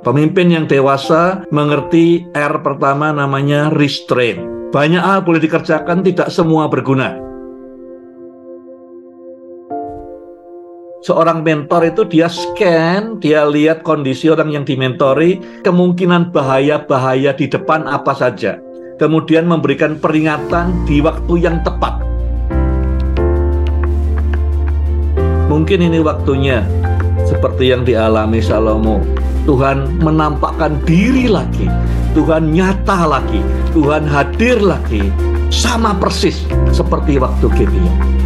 Pemimpin yang dewasa mengerti R pertama namanya restraint. Banyak hal boleh dikerjakan, tidak semua berguna. Seorang mentor itu dia scan, dia lihat kondisi orang yang dimentori, kemungkinan bahaya-bahaya di depan apa saja. Kemudian memberikan peringatan di waktu yang tepat. Mungkin ini waktunya, seperti yang dialami Salomo. Tuhan menampakkan diri lagi, Tuhan nyata lagi, Tuhan hadir lagi, sama persis seperti waktu Gibeon.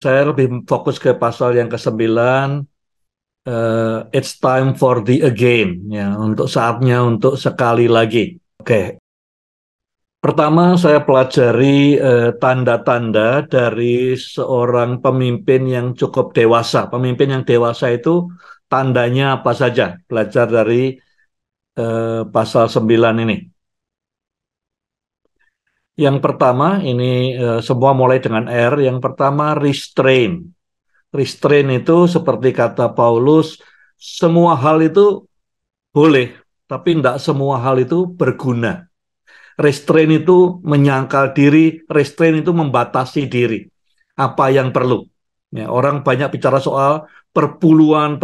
Saya lebih fokus ke pasal yang ke-9, it's time for the again, ya, untuk saatnya untuk sekali lagi. Oke. Pertama saya pelajari tanda-tanda dari seorang pemimpin yang cukup dewasa. Pemimpin yang dewasa itu tandanya apa saja? Belajar dari pasal 9 ini. Yang pertama, ini semua mulai dengan R. Yang pertama, restrain. Restrain itu seperti kata Paulus, semua hal itu boleh, tapi tidak semua hal itu berguna. Restrain itu menyangkal diri, restrain itu membatasi diri. Apa yang perlu. Ya, orang banyak bicara soal perpuluhan,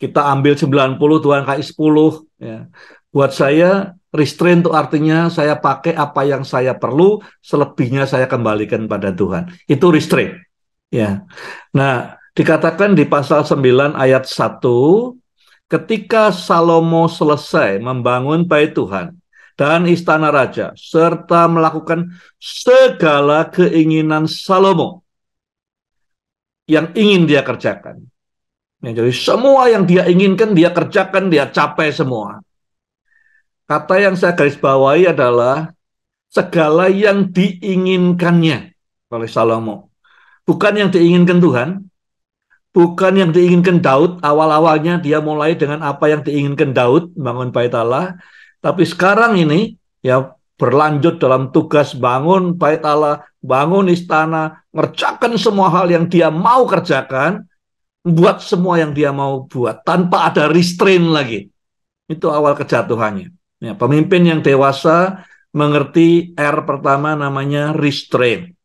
kita ambil 90, Tuhan kasih 10. Ya. Buat saya, restrain itu artinya saya pakai apa yang saya perlu, selebihnya saya kembalikan pada Tuhan. Itu restrain. Ya. Nah, dikatakan di pasal 9 ayat 1, ketika Salomo selesai membangun bait Tuhan dan istana raja, serta melakukan segala keinginan Salomo yang ingin dia kerjakan. Ya, jadi semua yang dia inginkan, dia kerjakan, dia capai semua. Kata yang saya garis bawahi adalah segala yang diinginkannya oleh Salomo. Bukan yang diinginkan Tuhan, bukan yang diinginkan Daud. Awal-awalnya dia mulai dengan apa yang diinginkan Daud, bangun bait Allah. Tapi sekarang ini ya berlanjut dalam tugas bangun bait Allah, bangun istana, ngerjakan semua hal yang dia mau kerjakan, buat semua yang dia mau buat, tanpa ada restrain lagi. Itu awal kejatuhannya. Ya, pemimpin yang dewasa mengerti R pertama namanya restrain.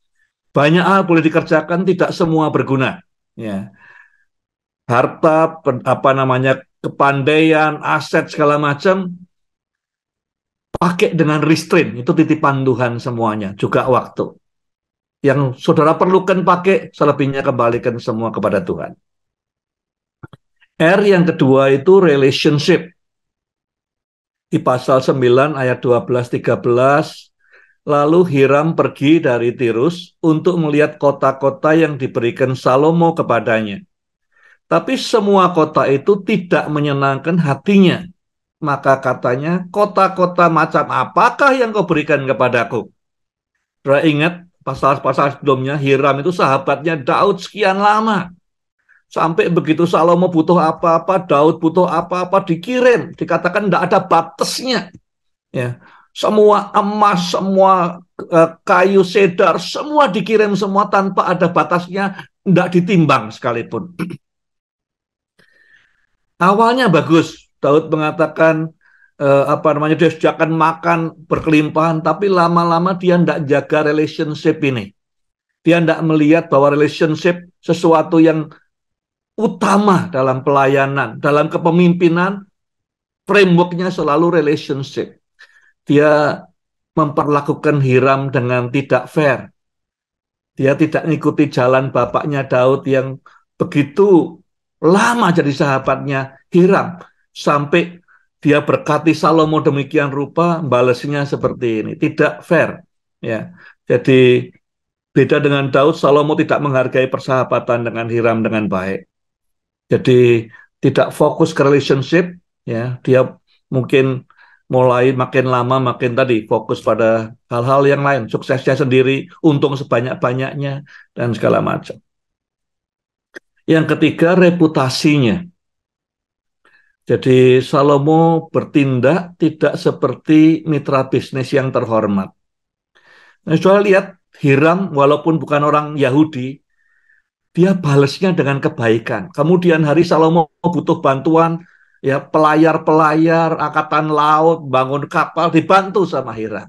Banyak hal boleh dikerjakan, tidak semua berguna. Ya. Harta, kepandaian, aset segala macam, pakai dengan restrain. Itu titipan Tuhan semuanya, juga waktu. Yang saudara perlukan pakai, selebihnya kembalikan semua kepada Tuhan. R yang kedua itu relationship. Di pasal 9 ayat 12-13, lalu Hiram pergi dari Tirus untuk melihat kota-kota yang diberikan Salomo kepadanya. Tapi semua kota itu tidak menyenangkan hatinya. Maka katanya, kota-kota macam apakah yang kau berikan kepadaku? Saudara ingat pasal-pasal sebelumnya, Hiram itu sahabatnya Daud sekian lama. Sampai begitu Salomo butuh apa-apa, Daud butuh apa-apa, dikirim. Dikatakan tidak ada batasnya. Ya. Semua emas, semua kayu cedar, semua dikirim semua tanpa ada batasnya, tidak ditimbang sekalipun. Awalnya bagus. Daud mengatakan, apa namanya, dia sediakan makan berkelimpahan, tapi lama-lama dia tidak jaga relationship ini. Dia tidak melihat bahwa relationship sesuatu yang utama dalam pelayanan, dalam kepemimpinan, frameworknya selalu relationship. Dia memperlakukan Hiram dengan tidak fair. Dia tidak mengikuti jalan bapaknya Daud yang begitu lama jadi sahabatnya Hiram. Sampai dia berkati Salomo demikian rupa, balasnya seperti ini. Tidak fair. Ya. Jadi beda dengan Daud, Salomo tidak menghargai persahabatan dengan Hiram dengan baik. Jadi tidak fokus ke relationship, ya. Dia mungkin mulai makin lama makin tadi fokus pada hal-hal yang lain, suksesnya sendiri, untung sebanyak-banyaknya dan segala macam. Yang ketiga, reputasinya. Jadi Salomo bertindak tidak seperti mitra bisnis yang terhormat. Nah, saudara lihat Hiram walaupun bukan orang Yahudi, dia balasnya dengan kebaikan. Kemudian hari Salomo butuh bantuan, ya pelayar-pelayar, angkatan laut, bangun kapal, dibantu sama Hiram.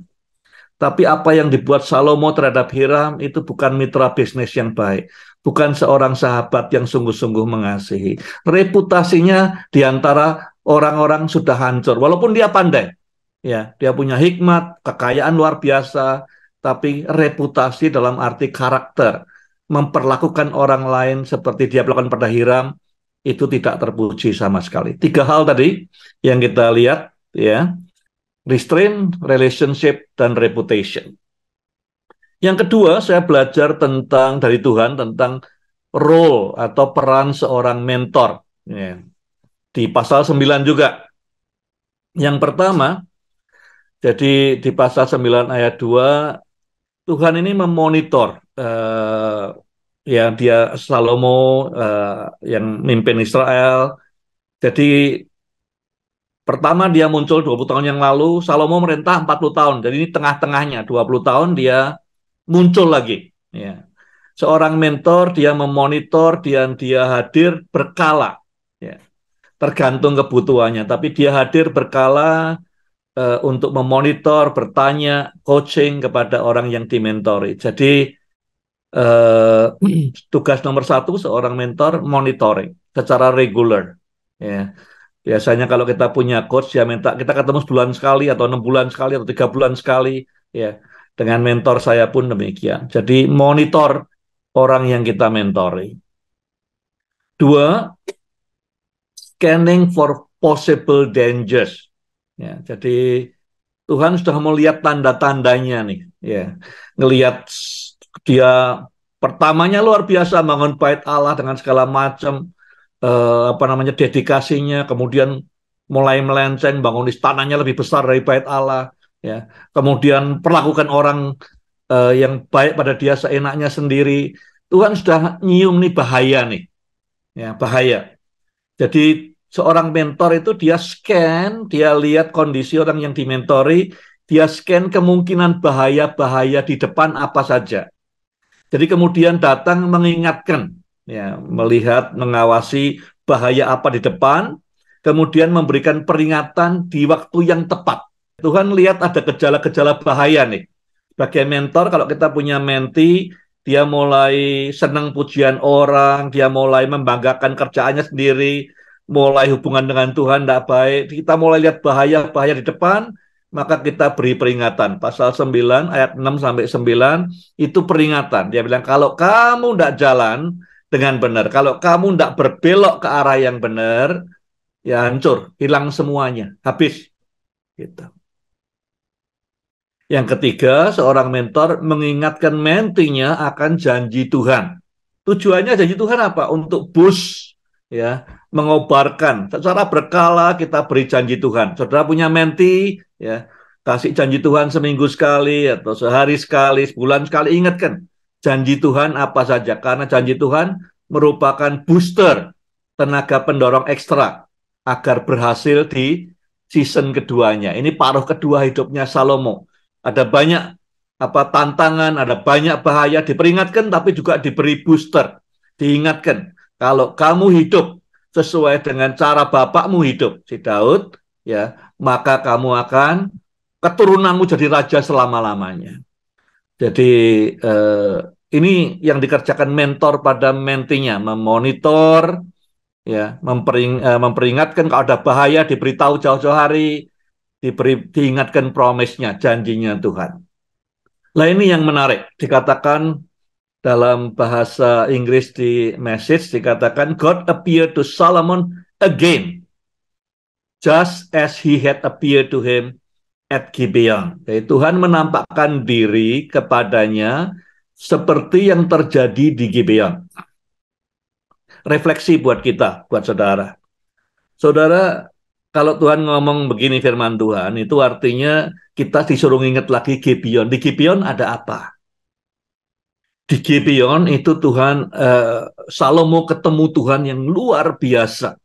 Tapi apa yang dibuat Salomo terhadap Hiram itu bukan mitra bisnis yang baik. Bukan seorang sahabat yang sungguh-sungguh mengasihi. Reputasinya di antara orang-orang sudah hancur. Walaupun dia pandai. Ya, dia punya hikmat, kekayaan luar biasa. Tapi reputasi dalam arti karakter, memperlakukan orang lain seperti dia lakukan pada Hiram, itu tidak terpuji sama sekali. Tiga hal tadi yang kita lihat, ya, restraint, relationship, dan reputation. Yang kedua, saya belajar tentang dari Tuhan tentang role atau peran seorang mentor. Ya. Di pasal 9 juga. Yang pertama, jadi di pasal 9 ayat 2, Tuhan ini memonitor ya dia Salomo yang mimpin Israel. Jadi pertama dia muncul 20 tahun yang lalu, Salomo merintah 40 tahun. Jadi ini tengah-tengahnya 20 tahun dia muncul lagi. Ya. Seorang mentor, dia memonitor, dia hadir berkala. Ya. Tergantung kebutuhannya. Tapi dia hadir berkala untuk memonitor, bertanya, coaching kepada orang yang dimentori. Jadi tugas nomor satu seorang mentor monitoring secara regular. Ya. Biasanya kalau kita punya coach, ya minta kita ketemu sebulan sekali atau 6 bulan sekali atau 3 bulan sekali. Ya. Dengan mentor saya pun demikian. Jadi monitor orang yang kita mentori. Dua, scanning for possible dangers. Ya, jadi Tuhan sudah melihat tanda-tandanya nih, ya. Ngelihat dia pertamanya luar biasa bangun bait Allah dengan segala macam apa namanya dedikasinya, kemudian mulai melenceng bangun istananya lebih besar dari bait Allah, ya. Kemudian perlakukan orang yang baik pada dia seenaknya sendiri. Tuhan sudah nyium nih bahaya nih, ya, bahaya. Jadi seorang mentor itu dia scan, dia lihat kondisi orang yang dimentori, dia scan kemungkinan bahaya-bahaya di depan apa saja. Jadi kemudian datang mengingatkan, ya, melihat, mengawasi bahaya apa di depan, kemudian memberikan peringatan di waktu yang tepat. Tuhan lihat ada gejala-gejala bahaya nih. Sebagai mentor, kalau kita punya menti, dia mulai senang pujian orang, dia mulai membanggakan kerjaannya sendiri, mulai hubungan dengan Tuhan tidak baik, kita mulai lihat bahaya-bahaya di depan, maka kita beri peringatan. Pasal 9 ayat 6 sampai 9 itu peringatan. Dia bilang kalau kamu tidak jalan dengan benar, kalau kamu tidak berbelok ke arah yang benar, ya hancur, hilang semuanya, habis. Gitu. Yang ketiga, seorang mentor mengingatkan mentinya akan janji Tuhan. Tujuannya janji Tuhan apa? Untuk boost, ya, mengobarkan. Secara berkala kita beri janji Tuhan. Saudara punya menti, ya, kasih janji Tuhan seminggu sekali atau sehari sekali, sebulan sekali, ingatkan janji Tuhan apa saja. Karena janji Tuhan merupakan booster, tenaga pendorong ekstra agar berhasil di season keduanya. Ini paruh kedua hidupnya Salomo. Ada banyak tantangan, ada banyak bahaya, diperingatkan tapi juga diberi booster. Diingatkan, kalau kamu hidup sesuai dengan cara bapakmu hidup, si Daud, ya, maka kamu akan keturunanmu jadi raja selama-lamanya. Jadi eh, ini yang dikerjakan mentor pada mentinya, memonitor, ya, memperingatkan kalau ada bahaya, diberitahu jauh-jauh hari, diingatkan promise-nya, janjinya Tuhan. Nah ini yang menarik, dikatakan dalam bahasa Inggris di message, dikatakan God appeared to Solomon again, just as he had appeared to him at Gibeon. Jadi Tuhan menampakkan diri kepadanya seperti yang terjadi di Gibeon. Refleksi buat kita, buat saudara. Saudara, kalau Tuhan ngomong begini firman Tuhan, itu artinya kita disuruh ingat lagi Gibeon. Di Gibeon ada apa? Di Gibeon itu Tuhan, Salomo ketemu Tuhan yang luar biasa.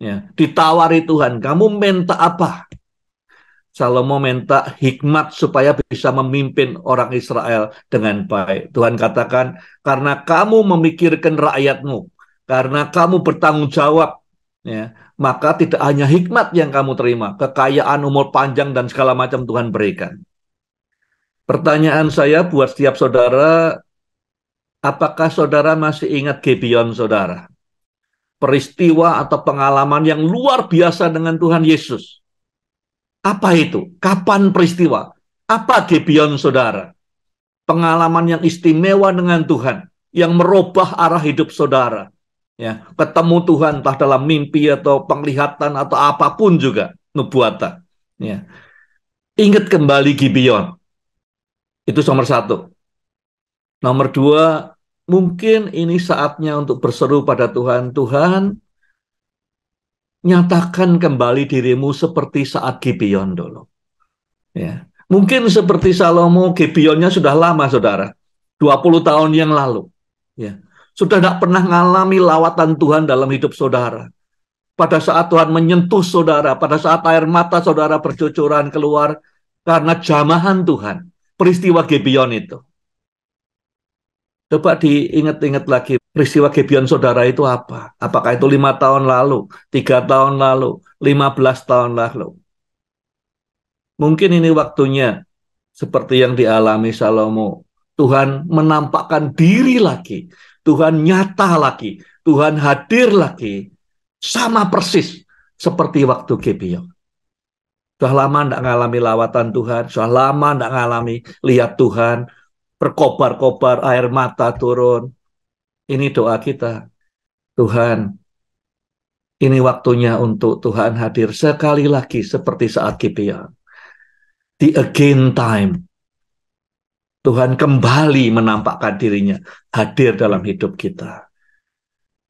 Ya, ditawari Tuhan, kamu minta apa? Salomo minta hikmat supaya bisa memimpin orang Israel dengan baik. Tuhan katakan, karena kamu memikirkan rakyatmu, karena kamu bertanggung jawab, ya, maka tidak hanya hikmat yang kamu terima, kekayaan, umur panjang, dan segala macam Tuhan berikan. Pertanyaan saya buat setiap saudara, apakah saudara masih ingat Gibeon saudara? Peristiwa atau pengalaman yang luar biasa dengan Tuhan Yesus. Apa itu? Kapan peristiwa? Apa Gibeon saudara? Pengalaman yang istimewa dengan Tuhan, yang merubah arah hidup saudara. Ya, ketemu Tuhan entah dalam mimpi atau penglihatan atau apapun juga, nubuatan. Ya. Ingat kembali Gibeon. Itu nomor satu. Nomor dua, mungkin ini saatnya untuk berseru pada Tuhan. Tuhan, nyatakan kembali dirimu seperti saat Gibeon dulu. Ya. Mungkin seperti Salomo, Gibeonnya sudah lama, saudara. 20 tahun yang lalu. Ya. Sudah tidak pernah mengalami lawatan Tuhan dalam hidup saudara. Pada saat Tuhan menyentuh saudara, pada saat air mata saudara bercucuran keluar, karena jamahan Tuhan. Peristiwa Gibeon itu. Coba diingat-ingat lagi, peristiwa Gibeon saudara itu apa? Apakah itu 5 tahun lalu, 3 tahun lalu, 15 tahun lalu? Mungkin ini waktunya seperti yang dialami Salomo. Tuhan menampakkan diri lagi. Tuhan nyata lagi. Tuhan hadir lagi. Sama persis seperti waktu Gibeon. Sudah lama tidak mengalami lawatan Tuhan. Sudah lama tidak mengalami lihat Tuhan. Berkobar-kobar air mata turun. Ini doa kita. Tuhan, ini waktunya untuk Tuhan hadir sekali lagi seperti saat Gibeon. The again time. Tuhan kembali menampakkan dirinya hadir dalam hidup kita.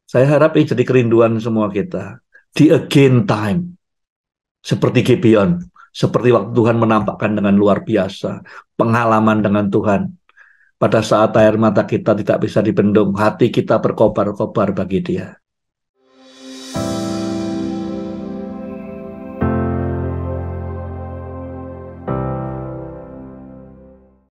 Saya harap ini jadi kerinduan semua kita. The again time. Seperti Gibeon. Seperti waktu Tuhan menampakkan dengan luar biasa. Pengalaman dengan Tuhan. Pada saat air mata kita tidak bisa dibendung. Hati kita berkobar-kobar bagi Dia.